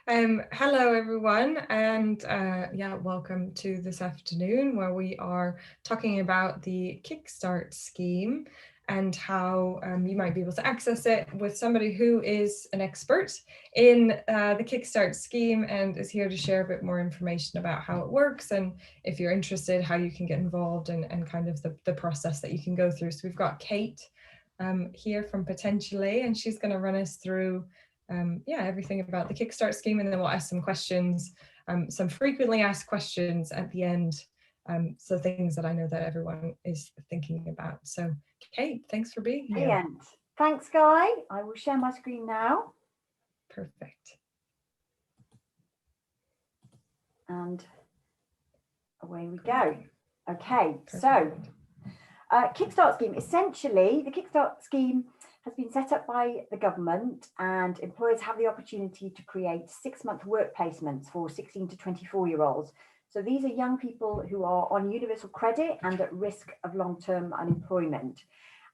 Hello everyone, and yeah, welcome to this afternoon where we are talking about the Kickstart scheme and how you might be able to access it with somebody who is an expert in the Kickstart scheme and is here to share a bit more information about how it works, and if you're interested, how you can get involved, and kind of the process that you can go through. So we've got Kate here from Potentially, and she's going to run us through yeah, everything about the Kickstart scheme, and then we'll ask some questions, some frequently asked questions at the end. So things that I know that everyone is thinking about. So Kate, thanks for being here. Brilliant. Thanks, Guy. I will share my screen now. Perfect. And away we go. Okay, Perfect. so Kickstart scheme. Essentially, the Kickstart scheme has been set up by the government, and employers have the opportunity to create 6-month work placements for 16 to 24-year-olds. So these are young people who are on universal credit and at risk of long-term unemployment.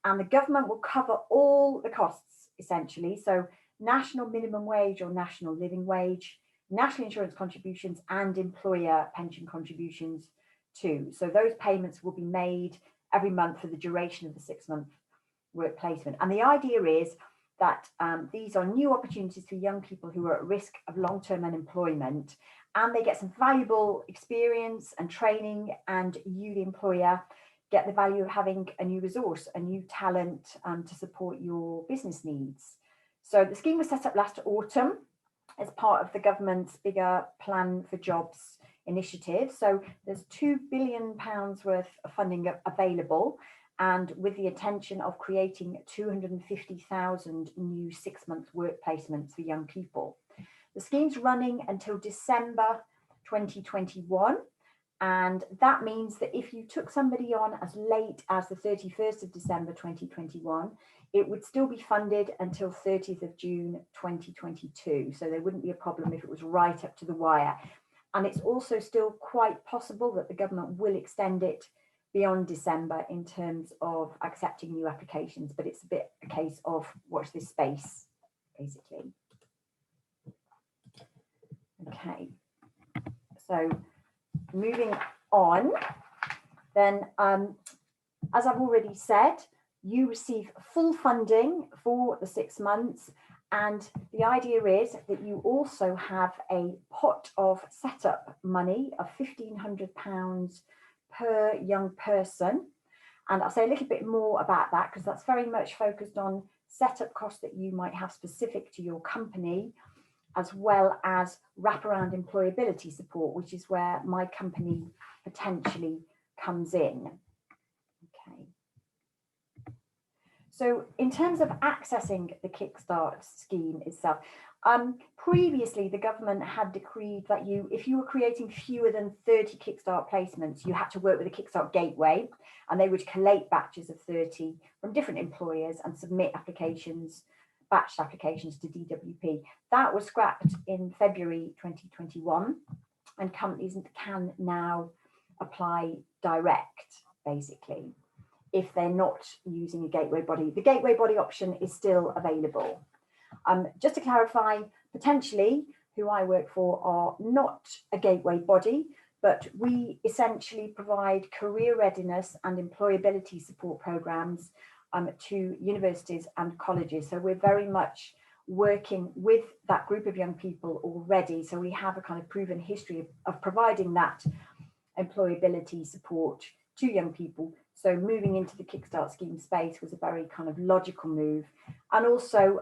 And the government will cover all the costs, essentially. So national minimum wage or national living wage, national insurance contributions, and employer pension contributions too. So those payments will be made every month for the duration of the 6-month work placement. And the idea is that these are new opportunities for young people who are at risk of long-term unemployment, and they get some valuable experience and training, and you, the employer, get the value of having a new resource, a new talent to support your business needs. So the scheme was set up last autumn as part of the government's bigger Plan for Jobs initiative. So there's £2 billion worth of funding available, and with the intention of creating 250,000 new 6-month work placements for young people. The scheme's running until December 2021. And that means that if you took somebody on as late as the 31st of December 2021, it would still be funded until 30th of June 2022. So there wouldn't be a problem if it was right up to the wire. And it's also still quite possible that the government will extend it beyond December in terms of accepting new applications, but it's a bit a case of watch this space, basically. Okay, so moving on, then, as I've already said, you receive full funding for the 6 months, and the idea is that you also have a pot of setup money of £1,500 per young person. And I'll say a little bit more about that because that's very much focused on setup costs that you might have specific to your company, as well as wraparound employability support, which is where my company potentially comes in. Okay. So in terms of accessing the Kickstart scheme itself, previously the government had decreed that if you were creating fewer than 30 Kickstart placements, you had to work with a Kickstart gateway, and they would collate batches of 30 from different employers and submit batched applications to DWP. That was scrapped in February 2021, and companies can now apply direct, basically, if they're not using a gateway body. The gateway body option is still available. Just to clarify, Potentially, who I work for, are not a gateway body, but we essentially provide career readiness and employability support programs to universities and colleges. So we're very much working with that group of young people already. So we have a kind of proven history of providing that employability support to young people. So moving into the Kickstart scheme space was a very kind of logical move. And also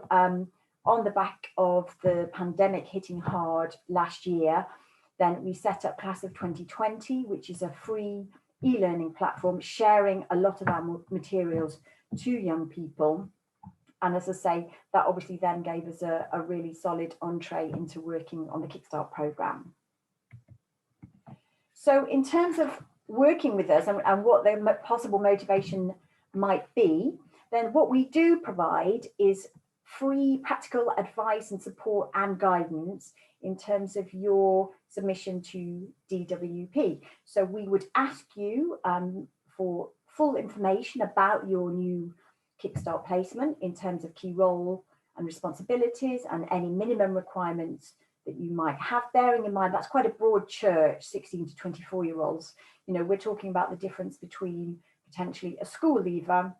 on the back of the pandemic hitting hard last year, then we set up Class of 2020, which is a free e-learning platform sharing a lot of our materials to young people. And as I say, that obviously then gave us a really solid entree into working on the Kickstart programme. So in terms of working with us and what the possible motivation might be, then what we do provide is free practical advice and support and guidance in terms of your submission to DWP. So we would ask you for full information about your new Kickstart placement in terms of key role and responsibilities and any minimum requirements that you might have, bearing in mind that's quite a broad church, 16 to 24-year-olds. You know, we're talking about the difference between potentially a school leaver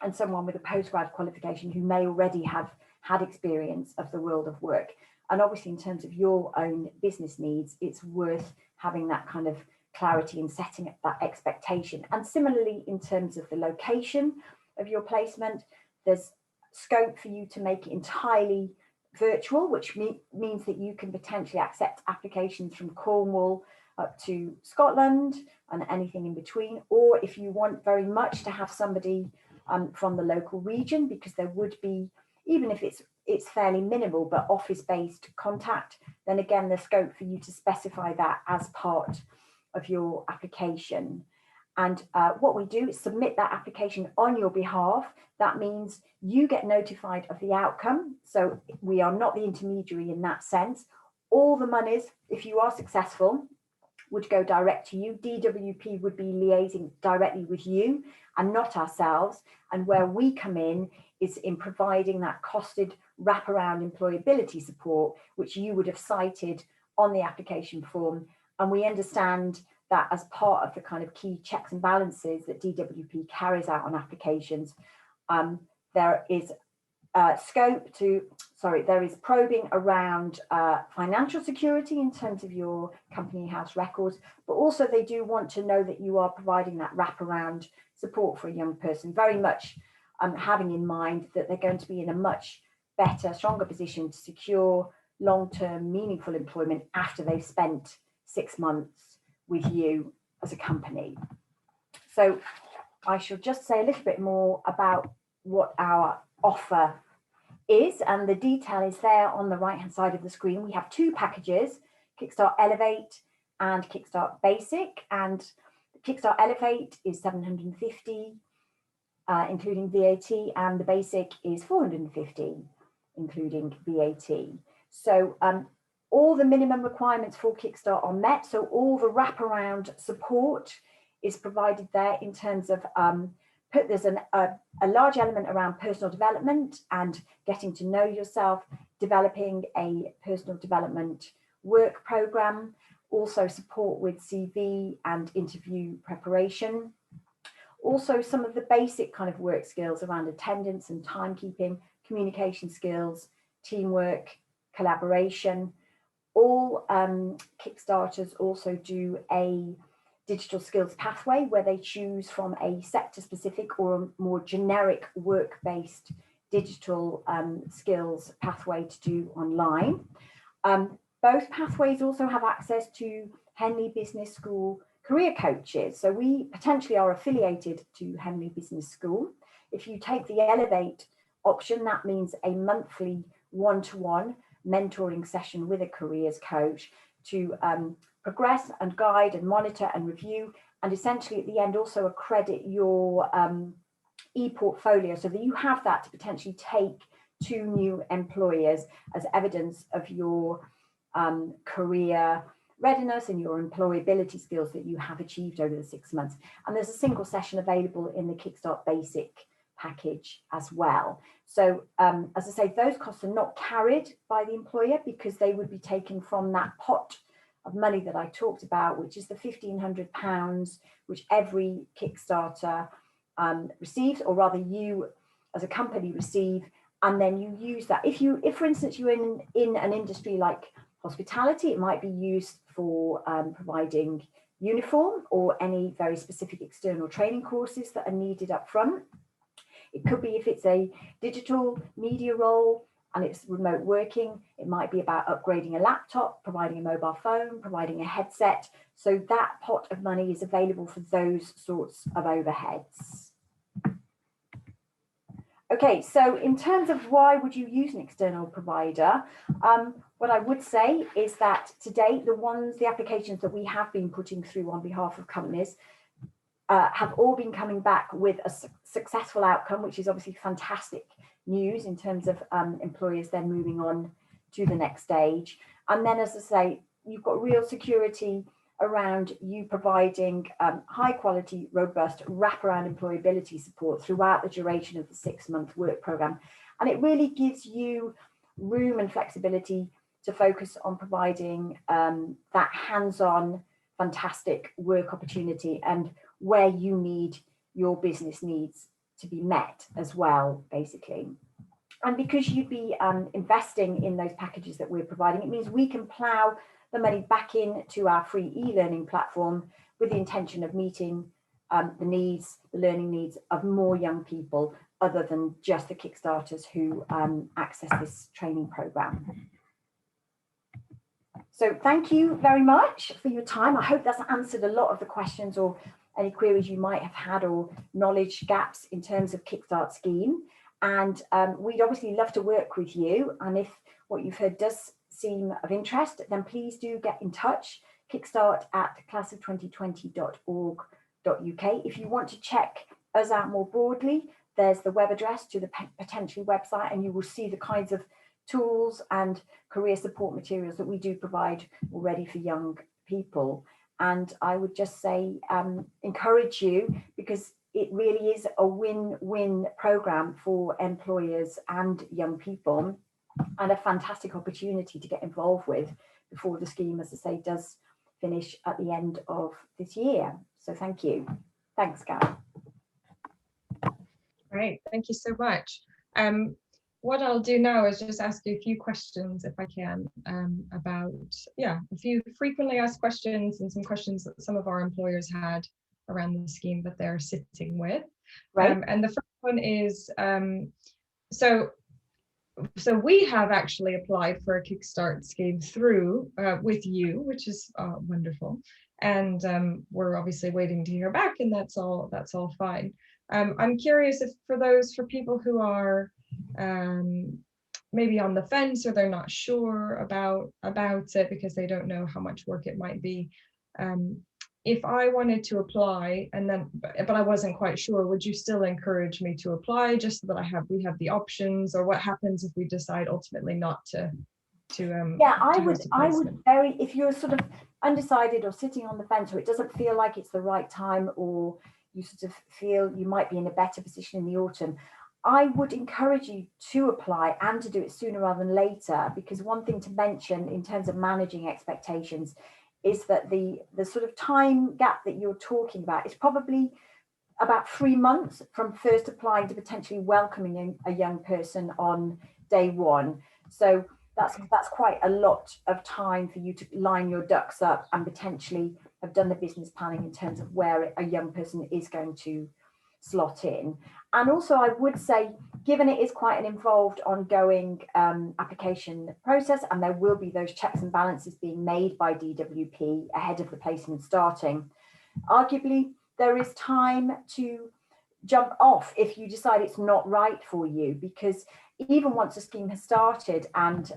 and someone with a postgrad qualification who may already have had experience of the world of work. And obviously in terms of your own business needs, it's worth having that kind of clarity and setting up that expectation. And similarly, in terms of the location of your placement, there's scope for you to make it entirely virtual, which means that you can potentially accept applications from Cornwall up to Scotland and anything in between. Or if you want very much to have somebody from the local region, because there would be, even if it's fairly minimal, but office-based contact, then again, there's scope for you to specify that as part of your application. And what we do is submit that application on your behalf. That means you get notified of the outcome. So we are not the intermediary in that sense. All the monies, if you are successful, would go direct to you. DWP would be liaising directly with you and not ourselves. And where we come in is in providing that costed wraparound employability support, which you would have cited on the application form. And we understand that as part of the kind of key checks and balances that DWP carries out on applications, there is there is probing around financial security in terms of your company house records, but also they do want to know that you are providing that wraparound support for a young person, very much having in mind that they're going to be in a much better, stronger position to secure long-term, meaningful employment after they've spent 6 months with you as a company. So I shall just say a little bit more about what our offer is, and the detail is there on the right hand side of the screen. We have 2 packages, Kickstart Elevate and Kickstart Basic, and Kickstart Elevate is 750 including VAT, and the Basic is 450 including VAT. So all the minimum requirements for Kickstart are met, so all the wraparound support is provided there in terms of there's a large element around personal development and getting to know yourself, developing a personal development work program, also support with CV and interview preparation. Also some of the basic kind of work skills around attendance and timekeeping, communication skills, teamwork, collaboration. All Kickstarters also do a digital skills pathway where they choose from a sector specific or a more generic work-based digital skills pathway to do online. Both pathways also have access to Henley Business School career coaches. So we potentially are affiliated to Henley Business School. If you take the Elevate option, that means a monthly one-to-one mentoring session with a careers coach to progress and guide and monitor and review, and essentially at the end also accredit your e-portfolio so that you have that to potentially take to new employers as evidence of your career readiness and your employability skills that you have achieved over the 6 months. And there's a single session available in the Kickstart Basic package as well. So as I say, those costs are not carried by the employer because they would be taken from that pot of money that I talked about, which is the £1,500, which every Kickstarter receives, or rather you as a company receive, and then you use that. If for instance, you're in an industry like hospitality, it might be used for providing uniform or any very specific external training courses that are needed up front. It could be if it's a digital media role and it's remote working, it might be about upgrading a laptop, providing a mobile phone, providing a headset. So that pot of money is available for those sorts of overheads. Okay, so in terms of why would you use an external provider, what I would say is that to date, the applications that we have been putting through on behalf of companies have all been coming back with a successful outcome, which is obviously fantastic news in terms of employers then moving on to the next stage. And then, as I say, you've got real security around you providing high quality, robust, wraparound employability support throughout the duration of the 6-month work program. And it really gives you room and flexibility to focus on providing that hands-on, fantastic work opportunity and where you need your business needs to be met as well, basically. And because you'd be investing in those packages that we're providing, it means we can plough the money back into our free e-learning platform with the intention of meeting the needs, the learning needs of more young people other than just the Kickstarters who access this training program. So thank you very much for your time. I hope that's answered a lot of the questions or any queries you might have had or knowledge gaps in terms of Kickstart Scheme. And we'd obviously love to work with you. And if what you've heard does seem of interest, then please do get in touch. kickstart@classof2020.org.uk. If you want to check us out more broadly, there's the web address to the Potentially website, and you will see the kinds of tools and career support materials that we do provide already for young people. And I would just say, encourage you, because it really is a win-win program for employers and young people, and a fantastic opportunity to get involved with before the scheme, as I say, does finish at the end of this year. So thank you. Thanks, Gary. Great, thank you so much. What I'll do now is just ask you a few questions, if I can, about, a few frequently asked questions and some questions that some of our employers had around the scheme that they're sitting with. Right. And the first one is, so we have actually applied for a Kickstart scheme through with you, which is wonderful. And we're obviously waiting to hear back, and that's all fine. I'm curious if for people who are maybe on the fence, or they're not sure about it because they don't know how much work it might be. If I wanted to apply but I wasn't quite sure, would you still encourage me to apply, just so that we have the options? Or what happens if we decide ultimately not to I would if you're sort of undecided or sitting on the fence, or it doesn't feel like it's the right time, or you sort of feel you might be in a better position in the autumn, I would encourage you to apply and to do it sooner rather than later, because one thing to mention in terms of managing expectations is that the sort of time gap that you're talking about is probably about 3 months from first applying to potentially welcoming a young person on day one. So that's quite a lot of time for you to line your ducks up and potentially have done the business planning in terms of where a young person is going to slot in. And also, I would say, given it is quite an involved, ongoing application process, and there will be those checks and balances being made by DWP ahead of the placement starting, arguably there is time to jump off if you decide it's not right for you, because even once a scheme has started and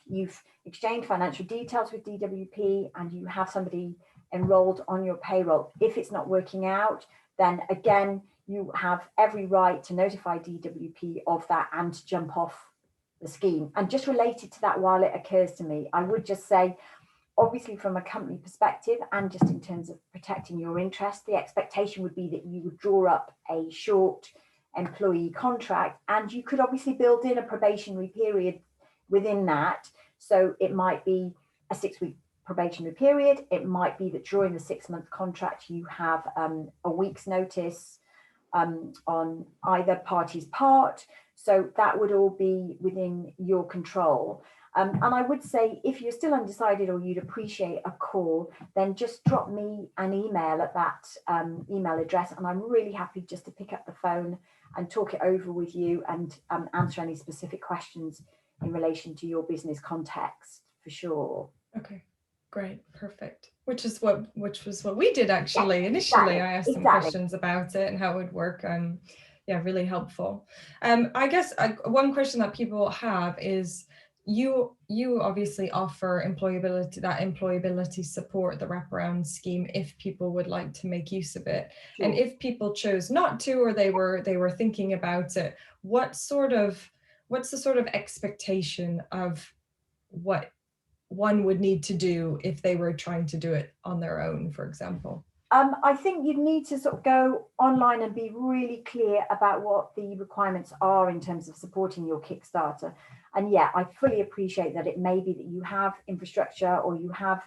you've exchanged financial details with DWP and you have somebody enrolled on your payroll, if it's not working out, then again, you have every right to notify DWP of that and to jump off the scheme. And just related to that, while it occurs to me, I would just say, obviously from a company perspective and just in terms of protecting your interest, the expectation would be that you would draw up a short employee contract, and you could obviously build in a probationary period within that. So it might be a 6-week probationary period. It might be that during the 6-month contract, you have a week's notice on either party's part. So that would all be within your control. And I would say, if you're still undecided or you'd appreciate a call, then just drop me an email at that email address, and I'm really happy just to pick up the phone and talk it over with you and answer any specific questions in relation to your business context, for sure. Okay, great, perfect. Which was what we did actually. Initially, exactly. I asked some questions about it and how it would work. Yeah, really helpful. I guess one question that people have is, you obviously offer employability support, the wraparound scheme, if people would like to make use of it. Sure. And if people chose not to, or they were thinking about it, what's the sort of expectation of what one would need to do if they were trying to do it on their own, for example? I think you'd need to sort of go online and be really clear about what the requirements are in terms of supporting your Kickstarter. And yeah, I fully appreciate that it may be that you have infrastructure or you have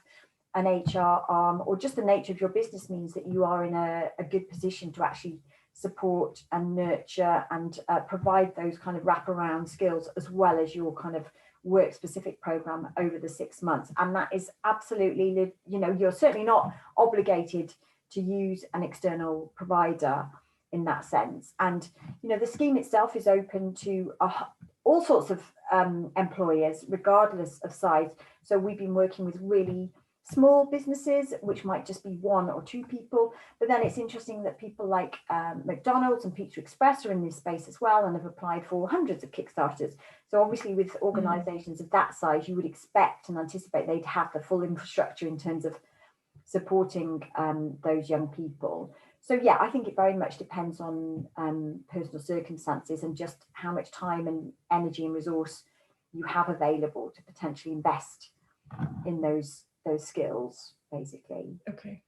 an HR arm, or just the nature of your business means that you are in a good position to actually support and nurture and provide those kind of wraparound skills, as well as your kind of work specific program over the 6 months. And that is absolutely, you know, you're certainly not obligated to use an external provider in that sense. And, you know, the scheme itself is open to all sorts of employers, regardless of size. So we've been working with really small businesses, which might just be 1 or 2 people. But then it's interesting that people like McDonald's and Pizza Express are in this space as well and have applied for hundreds of Kickstarters. So obviously with organisations of that size, you would expect and anticipate they'd have the full infrastructure in terms of supporting those young people. So yeah, I think it very much depends on personal circumstances and just how much time and energy and resource you have available to potentially invest in those skills, basically. Okay,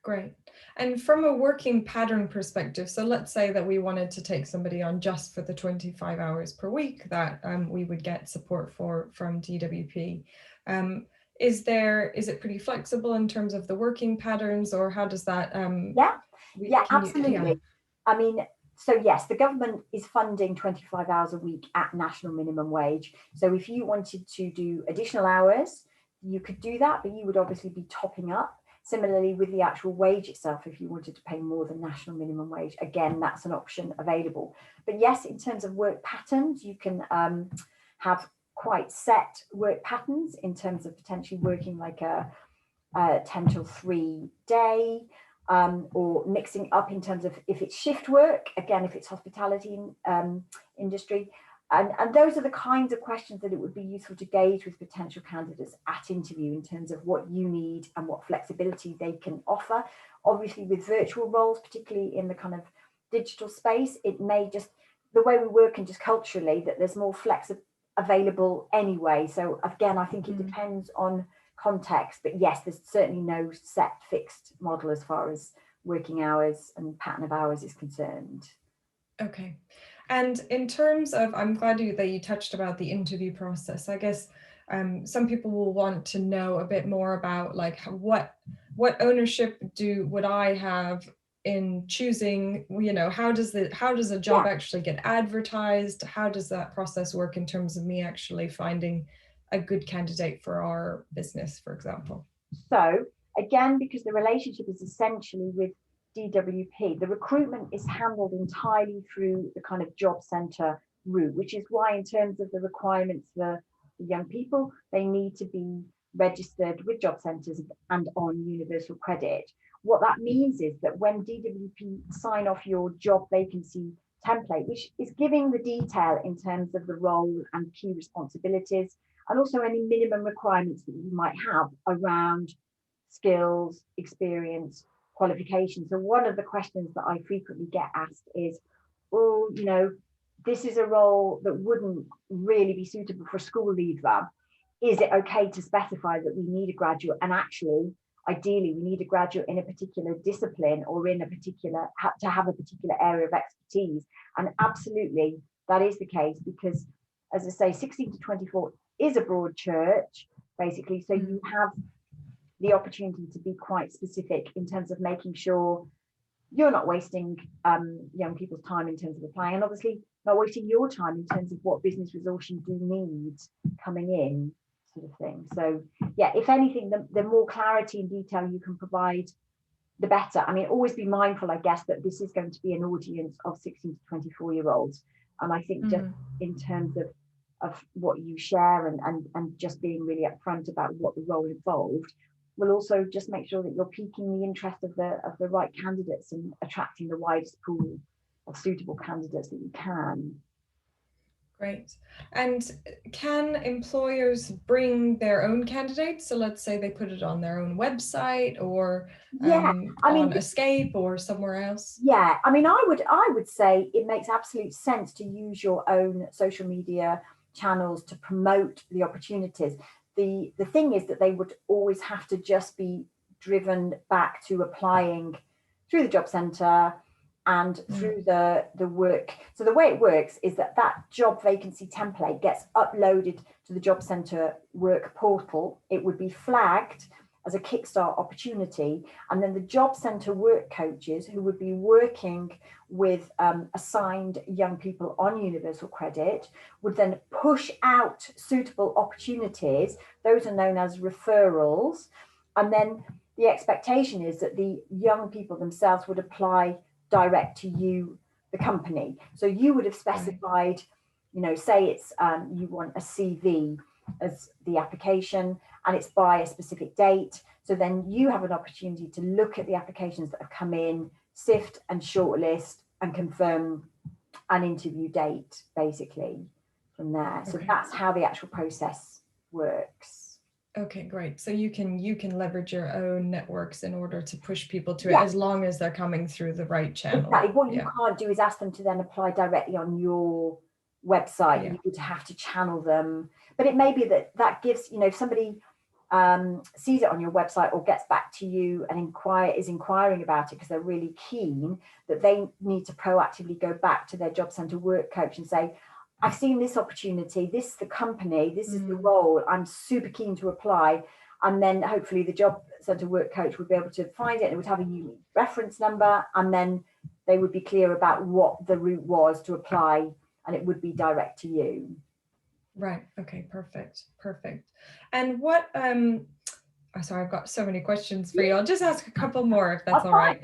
great. And from a working pattern perspective, so let's say that we wanted to take somebody on just for the 25 hours per week that we would get support for from DWP. Is it pretty flexible in terms of the working patterns, or how does that? Yeah, absolutely. I mean, so yes, the government is funding 25 hours a week at national minimum wage. So if you wanted to do additional hours, you could do that, but you would obviously be topping up. Similarly with the actual wage itself, if you wanted to pay more than national minimum wage, again, that's an option available. But yes, in terms of work patterns, you can have quite set work patterns in terms of potentially working like a 10 till 3 day, or mixing up in terms of if it's shift work, again, if it's hospitality industry. And those are the kinds of questions that it would be useful to gauge with potential candidates at interview in terms of what you need and what flexibility they can offer. Obviously, with virtual roles, particularly in the kind of digital space, it may just, the way we work and just culturally, that there's more flex available anyway. So again, I think it depends on context, but yes, there's certainly no set fixed model as far as working hours and pattern of hours is concerned. Okay. And in terms of, I'm glad that you touched about the interview process. I guess some people will want to know a bit more about like what ownership would I have in choosing, you know, how does a job actually get advertised? How does that process work in terms of me actually finding a good candidate for our business, for example? So again, because the relationship is essentially with DWP, the recruitment is handled entirely through the kind of job centre route, which is why in terms of the requirements for the young people, they need to be registered with job centres and on universal credit. What that means is that when DWP sign off your job vacancy template, which is giving the detail in terms of the role and key responsibilities, and also any minimum requirements that you might have around skills, experience, qualifications. So one of the questions that I frequently get asked is, oh, you know, this is a role that wouldn't really be suitable for a school leaver. Is it okay to specify that we need a graduate? And actually, ideally, we need a graduate in a particular discipline or in a particular, to have a particular area of expertise. And absolutely, that is the case because, as I say, 16 to 24 is a broad church, basically. So you have the opportunity to be quite specific in terms of making sure you're not wasting young people's time in terms of applying, and obviously not wasting your time in terms of what business resource you do need coming in, sort of thing. So yeah, if anything, the more clarity and detail you can provide, the better. I mean, always be mindful, I guess, that this is going to be an audience of 16 to 24-year-olds. And I think just in terms of what you share and just being really upfront about what the role involved will also just make sure that you're piquing the interest of the right candidates and attracting the widest pool of suitable candidates that you can. Great. And can employers bring their own candidates? So let's say they put it on their own website or on Escape or somewhere else. Yeah, I mean, I would say it makes absolute sense to use your own social media channels to promote the opportunities. The thing is that they would always have to just be driven back to applying through the job centre and through the work. So the way it works is that job vacancy template gets uploaded to the job centre work portal. It would be flagged as a Kickstart opportunity, and then the job centre work coaches who would be working with assigned young people on universal credit would then push out suitable opportunities. Those are known as referrals, and then the expectation is that the young people themselves would apply direct to you, the company. So you would have specified, you know, say it's you want a CV as the application and it's by a specific date. So then you have an opportunity to look at the applications that have come in, sift and shortlist and confirm an interview date, basically, from there. So that's how the actual process works. Okay, great. So you can leverage your own networks in order to push people to it, as long as they're coming through the right channel. Exactly. What you can't do is ask them to then apply directly on your website. You would have to channel them. But it may be that gives, you know, if somebody sees it on your website or gets back to you and is inquiring about it because they're really keen, that they need to proactively go back to their job centre work coach and say, I've seen this opportunity, this is the company, this is the role, I'm super keen to apply. And then hopefully the job centre work coach would be able to find it and it would have a unique reference number, and then they would be clear about what the route was to apply, and it would be direct to you. Right. Okay, perfect. And what sorry, I've got so many questions for you. I'll just ask a couple more if that's all right.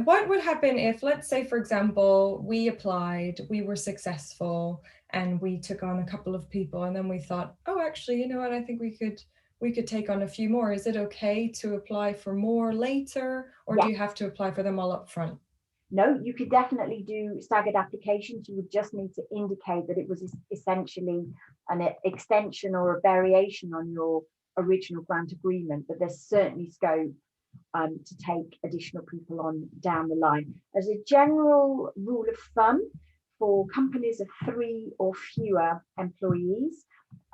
What would happen if, let's say, for example, we applied, we were successful, and we took on a couple of people, and then we thought, oh, actually, you know what, I think we could take on a few more. Is it okay to apply for more later, or do you have to apply for them all up front? No, you could definitely do staggered applications. You would just need to indicate that it was essentially an extension or a variation on your original grant agreement, but there's certainly scope to take additional people on down the line. As a general rule of thumb, for companies of 3 or fewer employees,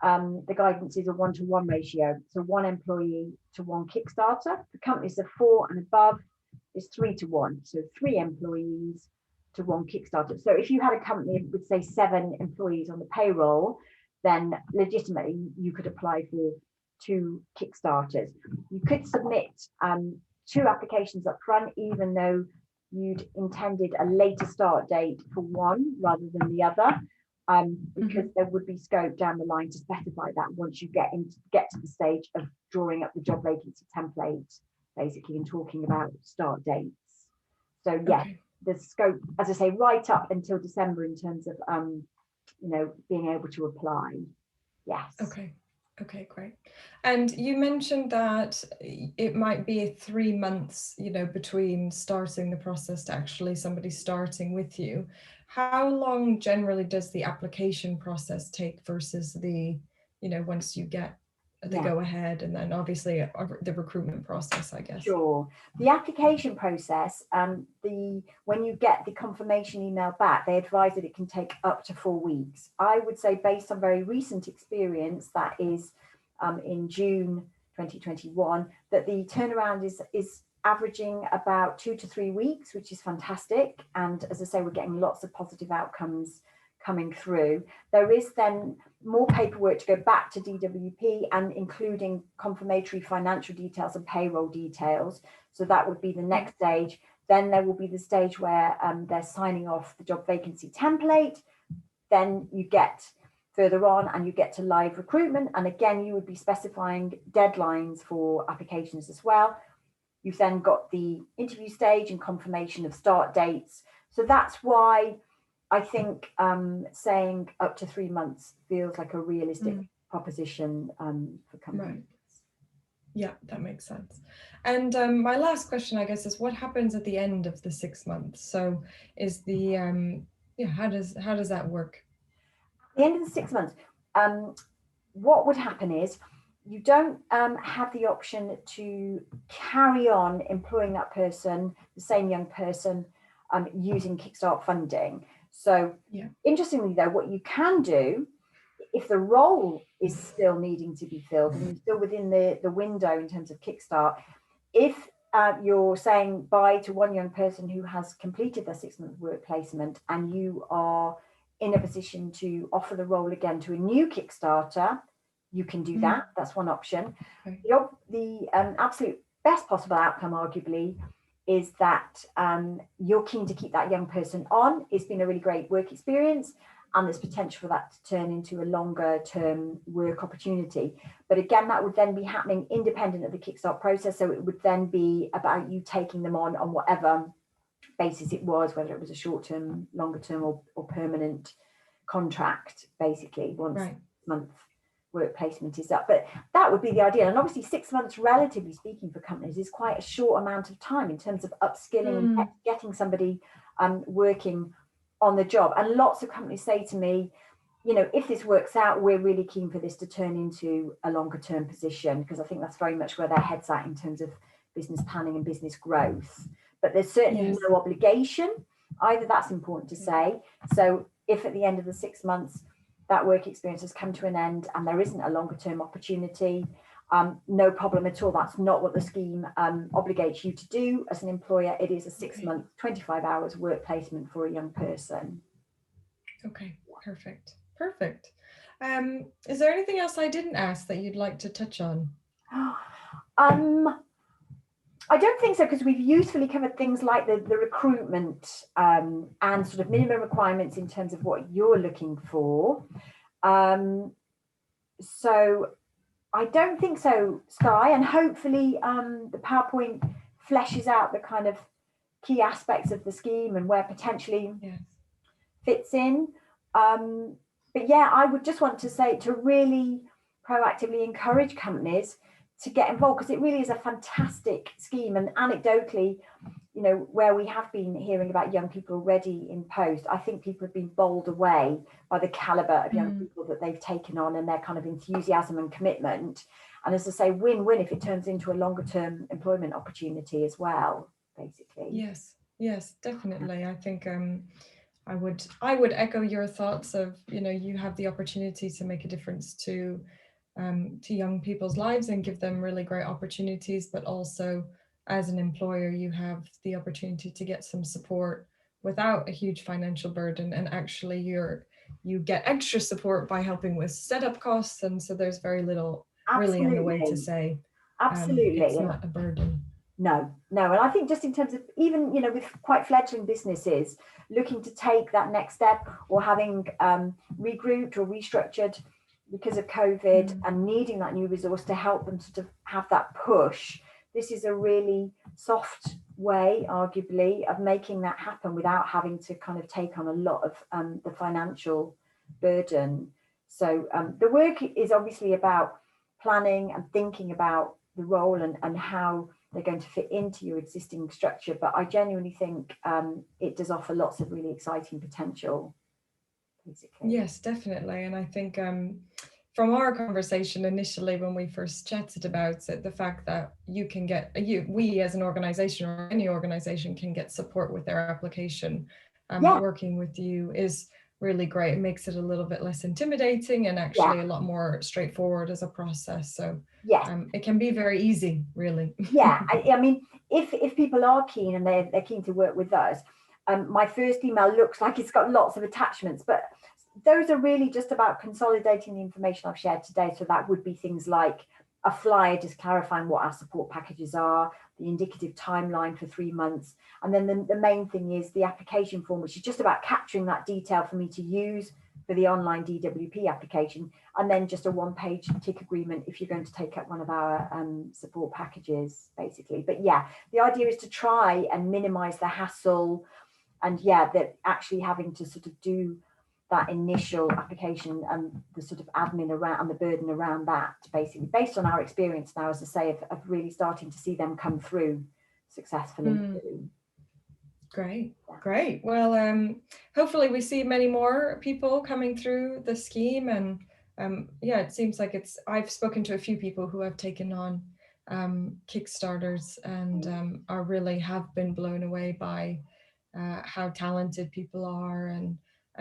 the guidance is a 1-to-1 ratio. So 1 employee to 1 Kickstarter. For companies of 4 and above, is 3-to-1. So 3 employees to 1 Kickstarter. So if you had a company with, say, 7 employees on the payroll, then legitimately you could apply for 2 Kickstarters. You could submit 2 applications up front, even though you'd intended a later start date for one rather than the other, because there would be scope down the line to specify that once you get to the stage of drawing up the job vacancy template, basically, and talking about start dates. So the scope, as I say, right up until December in terms of you know, being able to apply. Yes. Okay, great. And you mentioned that it might be 3 months, you know, between starting the process to actually somebody starting with you. How long generally does the application process take versus the, you know, once you get the go ahead, and then obviously the recruitment process, I guess? Sure. The application process, when you get the confirmation email back, they advise that it can take up to 4 weeks. I would say, based on very recent experience, that is in June 2021, that the turnaround is averaging about 2 to 3 weeks, which is fantastic. And as I say, we're getting lots of positive outcomes coming through. There is then more paperwork to go back to DWP, and including confirmatory financial details and payroll details. So that would be the next stage. Then there will be the stage where they're signing off the job vacancy template. Then you get further on and you get to live recruitment. And again, you would be specifying deadlines for applications as well. You've then got the interview stage and confirmation of start dates. So that's why I think saying up to 3 months feels like a realistic proposition for companies. Right. Yeah, that makes sense. And my last question, I guess, is what happens at the end of the 6 months? So is the how does that work? At the end of the 6 months, what would happen is you don't have the option to carry on employing that person, the same young person, using Kickstart funding. So interestingly, though, what you can do, if the role is still needing to be filled and you're still within the window in terms of Kickstart, if you're saying bye to one young person who has completed their 6-month work placement, and you are in a position to offer the role again to a new Kickstarter, you can do that. That's one option. Okay. The absolute best possible outcome, arguably, is that you're keen to keep that young person on. It's been a really great work experience, and there's potential for that to turn into a longer term work opportunity. But again, that would then be happening independent of the Kickstart process. So it would then be about you taking them on whatever basis it was, whether it was a short term, longer term, or permanent contract, basically, once month work placement is up. But that would be the ideal. And obviously 6 months, relatively speaking, for companies is quite a short amount of time in terms of upskilling and getting somebody working on the job. And lots of companies say to me, you know, if this works out, we're really keen for this to turn into a longer term position, because I think that's very much where their head's at in terms of business planning and business growth. But there's certainly no obligation either. That's important to say. So if at the end of the 6 months that work experience has come to an end and there isn't a longer term opportunity, no problem at all. That's not what the scheme obligates you to do as an employer. It is a 6 month, 25 hours work placement for a young person. Okay, perfect. Is there anything else I didn't ask that you'd like to touch on? I don't think so, because we've usefully covered things like the recruitment and sort of minimum requirements in terms of what you're looking for. So I don't think so, Sky, and hopefully the PowerPoint fleshes out the kind of key aspects of the scheme and where potentially fits in. But yeah, I would just want to say to really proactively encourage companies to get involved, because it really is a fantastic scheme. And anecdotally, you know, where we have been hearing about young people already in post, I think people have been bowled away by the caliber of young people that they've taken on and their kind of enthusiasm and commitment. And as I say, win-win if it turns into a longer term employment opportunity as well, basically. Yes, definitely. I think I would echo your thoughts of, you know, you have the opportunity to make a difference to young people's lives and give them really great opportunities, but also as an employer, you have the opportunity to get some support without a huge financial burden, and actually you get extra support by helping with setup costs, and so there's very little really in the way to say it's not a burden. No, and I think just in terms of even, you know, with quite fledgling businesses looking to take that next step, or having regrouped or restructured because of COVID and needing that new resource to help them sort of have that push, this is a really soft way, arguably, of making that happen without having to kind of take on a lot of the financial burden. So the work is obviously about planning and thinking about the role and how they're going to fit into your existing structure. But I genuinely think it does offer lots of really exciting potential. Basically. Yes, definitely. And I think from our conversation initially when we first chatted about it, the fact that you can get we as an organization or any organization can get support with their application, working with you is really great. It makes it a little bit less intimidating and actually a lot more straightforward as a process. So it can be very easy, really. I mean, if people are keen and they're keen to work with us, my first email looks like it's got lots of attachments, but those are really just about consolidating the information I've shared today. So that would be things like a flyer just clarifying what our support packages are, the indicative timeline for 3 months. And then the main thing is the application form, which is just about capturing that detail for me to use for the online DWP application. And then just a 1-page tick agreement if you're going to take up one of our support packages, basically. But yeah, the idea is to try and minimize the hassle and that actually having to sort of do that initial application and the sort of admin around and the burden around that, basically, based on our experience now, as I say, of really starting to see them come through successfully. Great. Well, hopefully we see many more people coming through the scheme. And it seems like I've spoken to a few people who have taken on Kickstarters and are really have been blown away by how talented people are and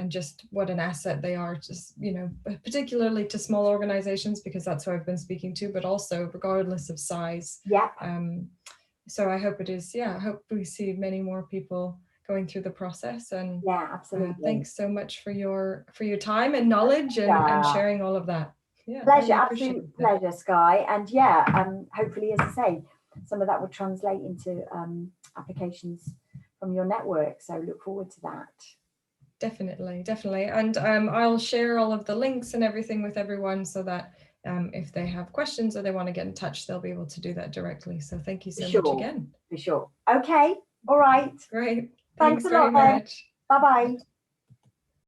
just what an asset they are, just, you know, particularly to small organizations, because that's who I've been speaking to, but also regardless of size. So I hope it is, I hope we see many more people going through the process. And Yeah, absolutely. thanks so much for your time and knowledge and sharing all of that. Yeah, Pleasure, really appreciate absolute that. pleasure, Sky. And yeah, hopefully, as I say, some of that will translate into applications from your network. So look forward to that. Definitely. And I'll share all of the links and everything with everyone so that if they have questions or they want to get in touch, they'll be able to do that directly. So thank you so much again. For sure. Okay. All right. Great. Thanks Thanks a very lot then. much. Bye-bye.